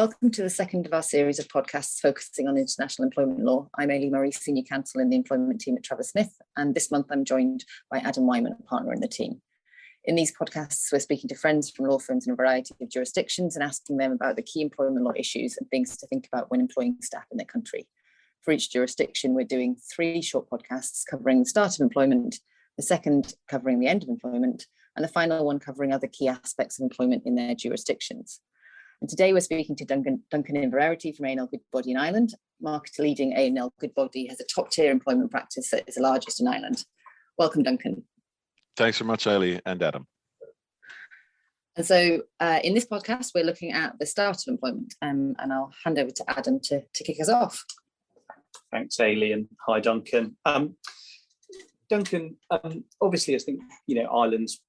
Welcome to the second of our series of podcasts focusing on international employment law. I'm Aileen Murray, Senior Counsel in the Employment Team at Travers, and this month I'm joined by Adam Wyman, a partner in the team. In these podcasts, we're speaking to friends from law firms in a variety of jurisdictions and asking them about the key employment law issues and things to think about when employing staff in their country. For each jurisdiction, we're doing 3 short podcasts covering the start of employment, the second covering the end of employment, and the final one covering other key aspects of employment in their jurisdictions. And today we're speaking to Duncan Inverarity from A&L Goodbody in Ireland. Market-leading A&L Goodbody has a top-tier employment practice that is the largest in Ireland. Welcome, Duncan. Thanks very much, Aileen and Adam. And so in this podcast, we're looking at the start of employment, and I'll hand over to Adam to kick us off. Thanks, Aileen. Hi, Duncan. Duncan, obviously, I think, Ireland's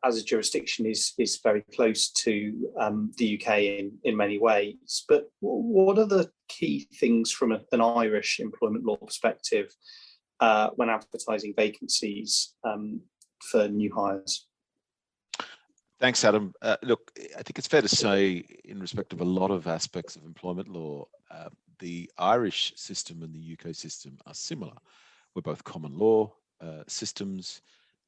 as a jurisdiction is very close to the UK in many ways. But what are the key things from an Irish employment law perspective when advertising vacancies for new hires? Thanks, Adam. Look, I think it's fair to say, in respect of a lot of aspects of employment law, the Irish system and the UK system are similar. We're both common law systems.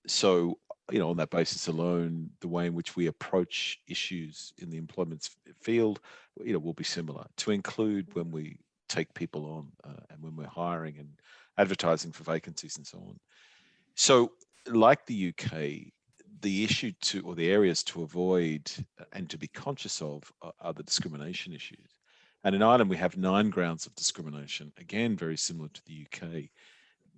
So, on that basis alone, the way in which we approach issues in the employment field, will be similar, to include when we take people on and when we're hiring and advertising for vacancies and so on. So, like the UK, the issue or the areas to avoid and to be conscious of are the discrimination issues. And in Ireland, we have 9 grounds of discrimination, again, very similar to the UK.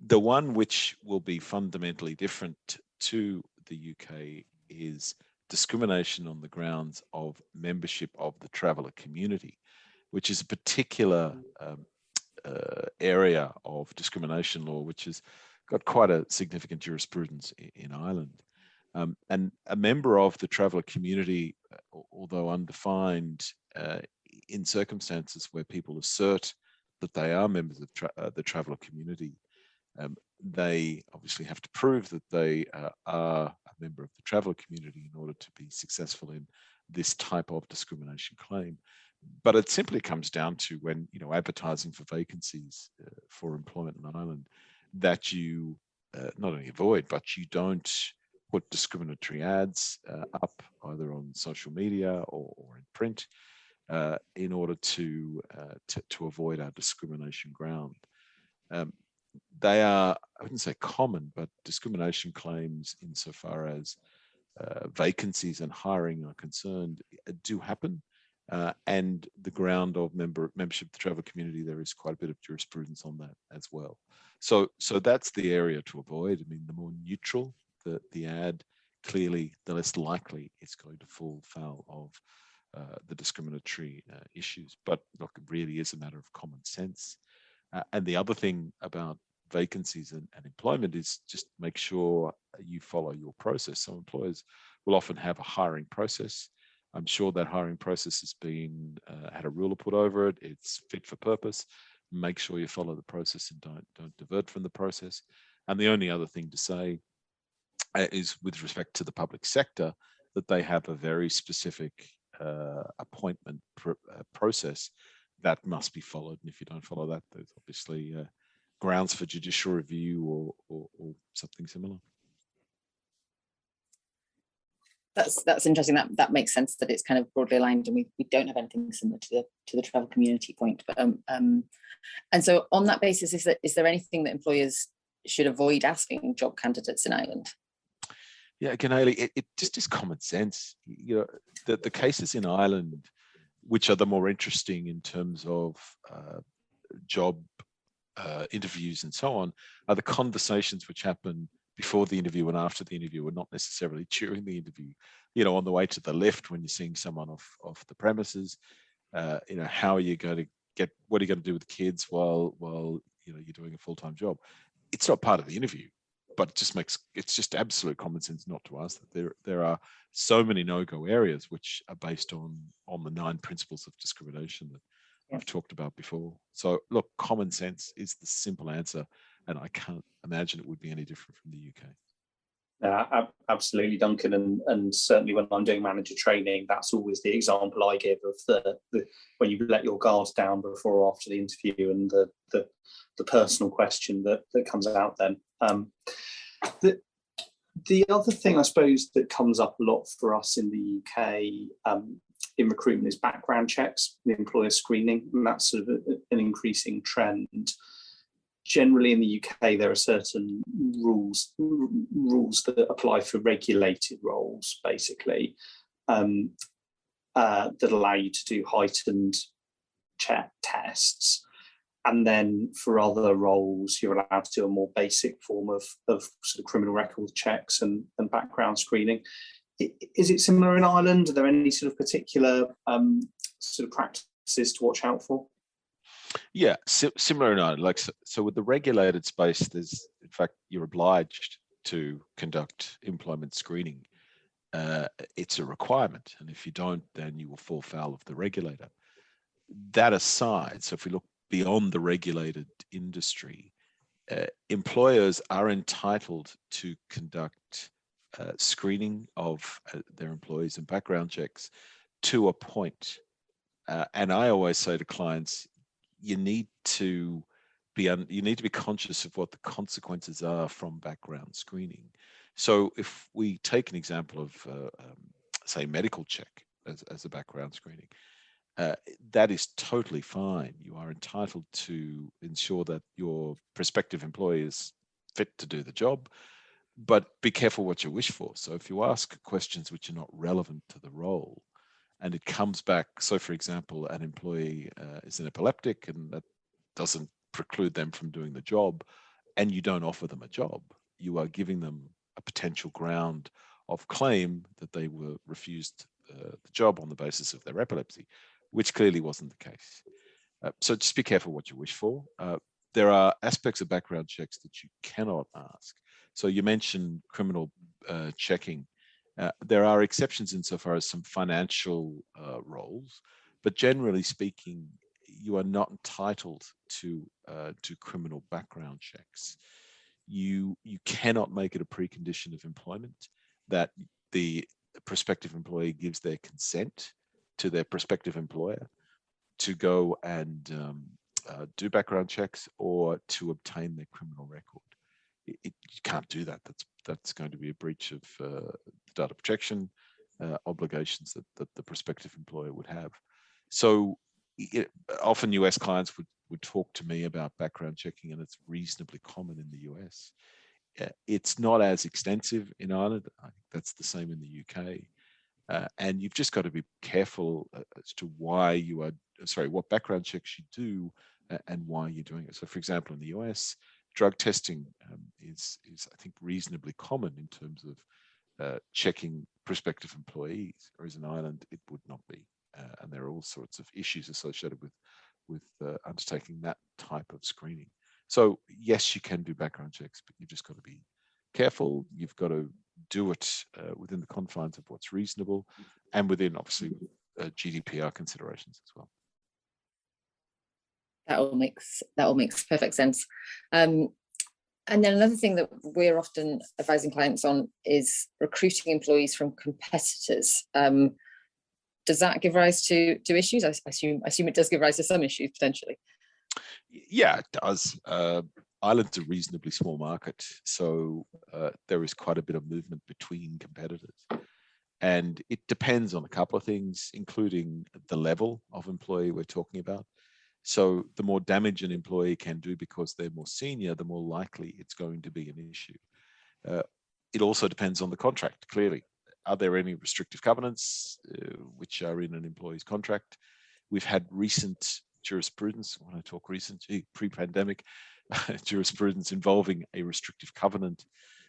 The one which will be fundamentally different to the UK is discrimination on the grounds of membership of the traveller community, which is a particular area of discrimination law, which has got quite a significant jurisprudence in Ireland. And a member of the traveller community, although undefined, in circumstances where people assert that they are members of the traveller community, they obviously have to prove that they are a member of the traveller community in order to be successful in this type of discrimination claim. But it simply comes down to when, advertising for vacancies for employment in Ireland, that you not only avoid, but you don't put discriminatory ads up either on social media or in print in order to avoid our discrimination ground. They are, I wouldn't say common, but discrimination claims insofar as vacancies and hiring are concerned do happen. And the ground of membership of the travel community, there is quite a bit of jurisprudence on that as well. So that's the area to avoid. I mean, the more neutral the ad, clearly the less likely it's going to fall foul of the discriminatory issues. But look, it really is a matter of common sense. And the other thing about vacancies and employment is just make sure you follow your process. So employers will often have a hiring process. I'm sure that hiring process has been had a ruler put over it. It's fit for purpose. Make sure you follow the process and don't divert from the process. And the only other thing to say is, with respect to the public sector, that they have a very specific appointment process that must be followed. And if you don't follow that, there's obviously grounds for judicial review or something similar. That's interesting. That makes sense that it's kind of broadly aligned, and we don't have anything similar to the travel community point. But and so on that basis, is there anything that employers should avoid asking job candidates in Ireland? Yeah, again, Aileen, it just is common sense. The cases in Ireland, which are the more interesting in terms of job interviews and so on, are the conversations which happen before the interview and after the interview, and not necessarily during the interview. On the way to the lift when you're seeing someone off the premises, how are you going to what are you going to do with the kids while you're doing a full-time job? It's not part of the interview, but it's just absolute common sense not to ask that. There are so many no-go areas which are based on the 9 principles of discrimination that I've talked about before. So look, common sense is the simple answer, and I can't imagine it would be any different from the UK. Absolutely, Duncan, and certainly when I'm doing manager training, that's always the example I give of the when you let your guard down before or after the interview, and the personal question that comes out then. The other thing I suppose that comes up a lot for us in the UK in recruitment is background checks, the employer screening, and that's sort of an increasing trend. Generally in the UK, there are certain rules that apply for regulated roles, basically, that allow you to do heightened check tests. And then for other roles, you're allowed to do a more basic form of sort of criminal record checks and background screening. Is it similar in Ireland? Are there any sort of particular sort of practices to watch out for? Yeah, similar in Ireland. Like so with the regulated space, there's, in fact, you're obliged to conduct employment screening. It's a requirement, and if you don't, then you will fall foul of the regulator. That aside, so if we look beyond the regulated industry, employers are entitled to conduct screening of their employees and background checks to a point. And I always say to clients, you need to be conscious of what the consequences are from background screening. So if we take an example of say medical check as a background screening, that is totally fine. You are entitled to ensure that your prospective employee is fit to do the job, but be careful what you wish for. So if you ask questions which are not relevant to the role, and it comes back, so for example, an employee is an epileptic, and that doesn't preclude them from doing the job, and you don't offer them a job, you are giving them a potential ground of claim that they were refused the job on the basis of their epilepsy, which clearly wasn't the case. So just be careful what you wish for. There are aspects of background checks that you cannot ask. So you mentioned criminal checking. There are exceptions insofar as some financial roles, but generally speaking, you are not entitled to criminal background checks. You cannot make it a precondition of employment that the prospective employee gives their consent to their prospective employer to go and do background checks or to obtain their criminal record. You can't do that. That's going to be a breach of data protection obligations that the prospective employer would have. So often US clients would talk to me about background checking, and it's reasonably common in the US. It's not as extensive in Ireland. I think that's the same in the UK. And you've just got to be careful as to what background checks you do and why you're doing it. So for example, in the US, drug testing is I think reasonably common in terms of checking prospective employees, whereas in Ireland it would not be. And there are all sorts of issues associated with undertaking that type of screening. So yes, you can do background checks, but you've just got to be careful. You've got to do it within the confines of what's reasonable and within, obviously, GDPR considerations as well. That all makes perfect sense. And then another thing that we're often advising clients on is recruiting employees from competitors. Does that give rise to issues? I assume it does give rise to some issues potentially. Yeah, it does. Ireland's a reasonably small market, so there is quite a bit of movement between competitors. And it depends on a couple of things, including the level of employee we're talking about. So the more damage an employee can do because they're more senior, the more likely it's going to be an issue. It also depends on the contract, clearly. Are there any restrictive covenants which are in an employee's contract? We've had recent jurisprudence, when I talk recent, pre-pandemic, jurisprudence involving a restrictive covenant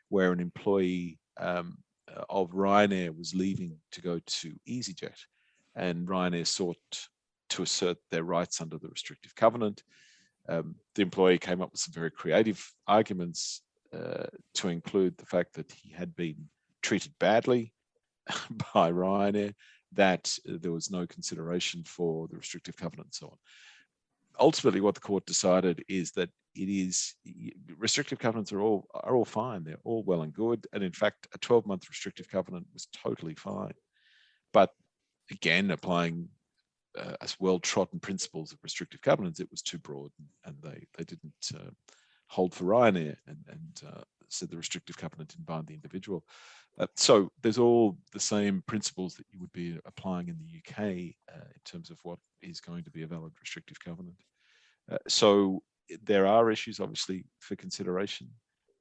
where an employee of Ryanair was leaving to go to EasyJet, and Ryanair sought to assert their rights under the restrictive covenant. The employee came up with some very creative arguments to include the fact that he had been treated badly by Ryanair, that there was no consideration for the restrictive covenant and so on. Ultimately, what the court decided is that it is, restrictive covenants are all fine. They're all well and good. And in fact, a 12-month restrictive covenant was totally fine. But again, applying as well-trodden principles of restrictive covenants, it was too broad, and they didn't hold for Ryanair, and said the restrictive covenant didn't bind the individual. So there's all the same principles that you would be applying in the UK in terms of what is going to be a valid restrictive covenant. So there are issues, obviously, for consideration.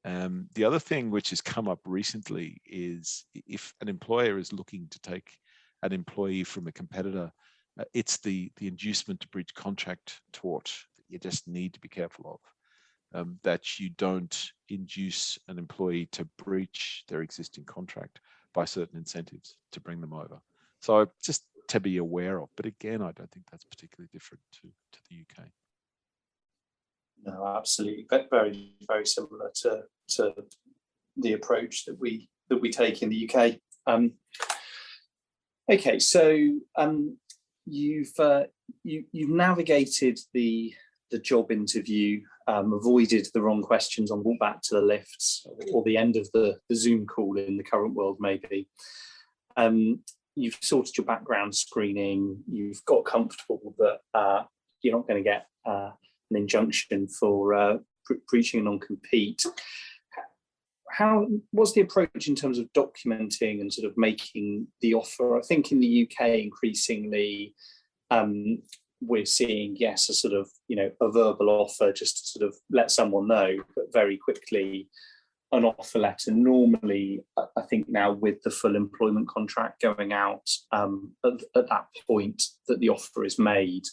The other thing which has come up recently is if an employer is looking to take an employee from a competitor, it's the inducement to breach contract tort that you just need to be careful of. That you don't induce an employee to breach their existing contract by certain incentives to bring them over. So just to be aware of. But again, I don't think that's particularly different to the UK. No, absolutely. Very, very similar to the approach that we take in the UK. Okay, so you've navigated the job interview, avoided the wrong questions on walk back to the lifts or the end of the Zoom call in the current world, maybe. You've sorted your background screening. You've got comfortable that you're not going to get an injunction for breaching a non-compete. What's the approach in terms of documenting and sort of making the offer? I think in the UK increasingly we're seeing, yes, a sort of, a verbal offer just to sort of let someone know, but very quickly an offer letter, normally I think now with the full employment contract going out at that point that the offer is made.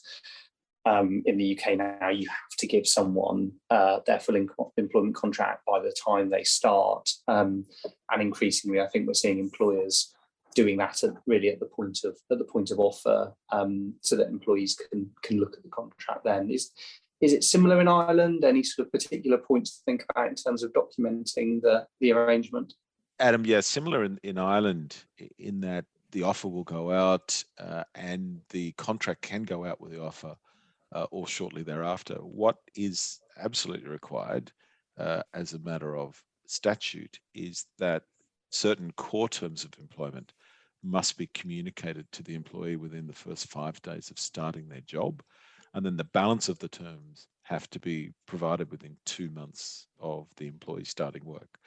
In the UK now, you have to give someone their full employment contract by the time they start, and increasingly, I think we're seeing employers doing that at the point of offer, so that employees can look at the contract. Then is it similar in Ireland? Any sort of particular points to think about in terms of documenting the arrangement? Adam, yeah, similar in Ireland in that the offer will go out and the contract can go out with the offer. Or shortly thereafter. What is absolutely required as a matter of statute is that certain core terms of employment must be communicated to the employee within the first 5 days of starting their job. And then the balance of the terms have to be provided within 2 months of the employee starting work.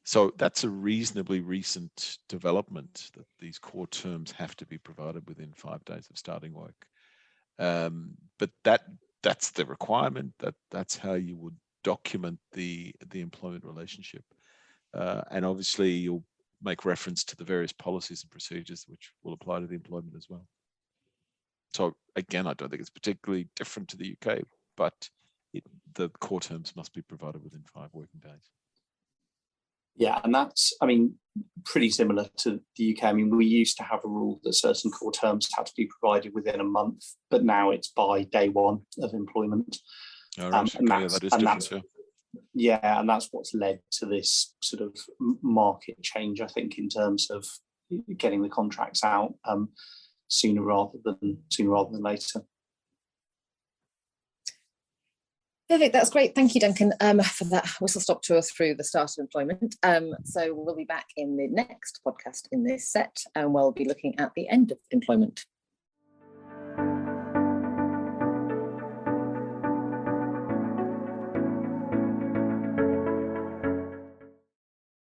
So that's a reasonably recent development, that these core terms have to be provided within 5 days of starting work. But that's the requirement. That's how you would document the employment relationship, and obviously you'll make reference to the various policies and procedures which will apply to the employment as well. So again, I don't think it's particularly different to the UK, but the core terms must be provided within 5 working days. Yeah, and that's, pretty similar to the UK. We used to have a rule that certain core terms had to be provided within a month, but now it's by day 1 of employment. Oh, right. That is different. Yeah, and that's what's led to this sort of market change, I think, in terms of getting the contracts out sooner rather than later. Perfect, that's great. Thank you, Duncan, for that whistle-stop tour through the start of employment. So we'll be back in the next podcast in this set, and we'll be looking at the end of employment.